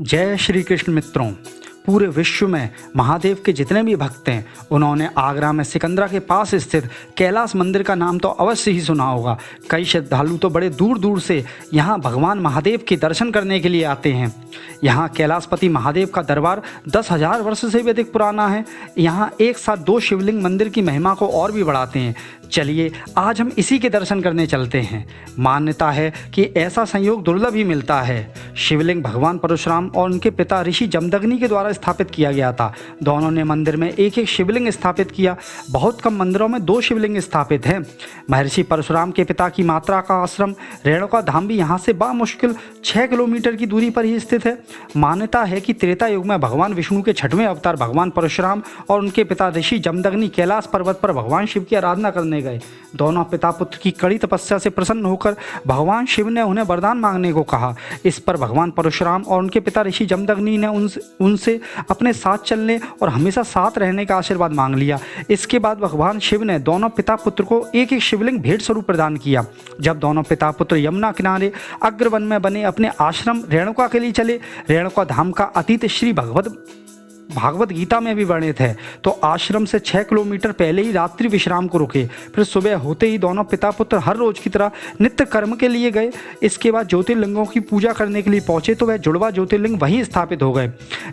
जय श्री कृष्ण मित्रों। पूरे विश्व में महादेव के जितने भी भक्त हैं उन्होंने आगरा में सिकंदरा के पास स्थित कैलाश मंदिर का नाम तो अवश्य ही सुना होगा। कई श्रद्धालु तो बड़े दूर दूर से यहाँ भगवान महादेव के दर्शन करने के लिए आते हैं। यहाँ कैलाशपति महादेव का दरबार 10,000 वर्ष से भी अधिक पुराना है। यहाँ एक साथ 2 शिवलिंग मंदिर की महिमा को और भी बढ़ाते हैं। चलिए आज हम इसी के दर्शन करने चलते हैं। मान्यता है कि ऐसा संयोग दुर्लभ ही मिलता है। शिवलिंग भगवान परशुराम और उनके पिता ऋषि जमदग्नि के द्वारा स्थापित किया गया था। दोनों ने मंदिर में एक एक शिवलिंग स्थापित किया। बहुत कम मंदिरों में 2 शिवलिंग स्थापित हैं। महर्षि परशुराम के पिता की मात्रा का आश्रम रेणुका धाम भी यहाँ से बामुश्किल 6 किलोमीटर की दूरी पर ही स्थित है। मान्यता है कि त्रेता युग में भगवान विष्णु के 6वें अवतार भगवान परशुराम और उनके पिता ऋषि जमदग्नि कैलाश पर्वत पर भगवान शिव की आराधना करने गए। दोनों पिता पुत्र की कड़ी तपस्या से प्रसन्न होकर भगवान शिव ने उन्हें वरदान मांगने को कहा। इस पर भगवान परशुराम और उनके पिता ऋषि जमदग्नि ने उनसे अपने साथ चलने और हमेशा साथ रहने का आशीर्वाद मांग लिया। इसके बाद भगवान शिव ने दोनों पिता पुत्र को एक एक शिवलिंग भेंट स्वरूप प्रदान किया। जब दोनों पिता पुत्र यमुना किनारे अग्रवन में बने अपने आश्रम रेणुका के लिए चले, रेणुका धाम का अतीत श्री भागवत गीता में भी वर्णित है, तो आश्रम से 6 किलोमीटर पहले ही रात्रि विश्राम को रुके। फिर सुबह होते ही दोनों पिता पुत्र हर रोज की तरह नित्य कर्म के लिए गए। इसके बाद ज्योतिर्लिंगों की पूजा करने के लिए पहुंचे तो वह जुड़वा ज्योतिर्लिंग वहीं स्थापित हो गए।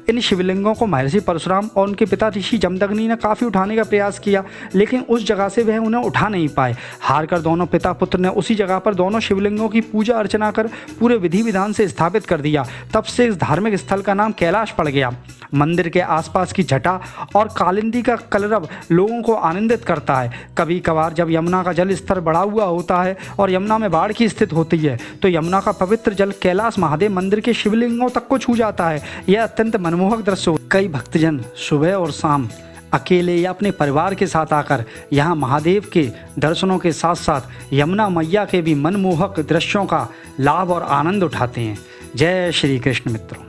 इन शिवलिंगों को महर्षि परशुराम और उनके पिता ऋषि जमदग्नि ने काफ़ी उठाने का प्रयास किया, लेकिन उस जगह से वह उन्हें उठा नहीं पाए। हार कर दोनों पिता पुत्र ने उसी जगह पर दोनों शिवलिंगों की पूजा अर्चना कर पूरे विधि विधान से स्थापित कर दिया। तब से इस धार्मिक स्थल का नाम कैलाश पड़ गया। मंदिर के आसपास की जटा और कालिंदी का कलरव लोगों को आनंदित करता है। कभी कभार जब यमुना का जल स्तर बढ़ा हुआ होता है और यमुना में बाढ़ की स्थिति होती है तो यमुना का पवित्र जल कैलाश महादेव मंदिर के शिवलिंगों तक को छू जाता है। यह अत्यंत मनमोहक दृश्य। कई भक्तजन सुबह और शाम अकेले या अपने परिवार के साथ आकर यहाँ महादेव के दर्शनों के साथ साथ यमुना मैया के भी मनमोहक दृश्यों का लाभ और आनंद उठाते हैं। जय श्री कृष्ण मित्रों।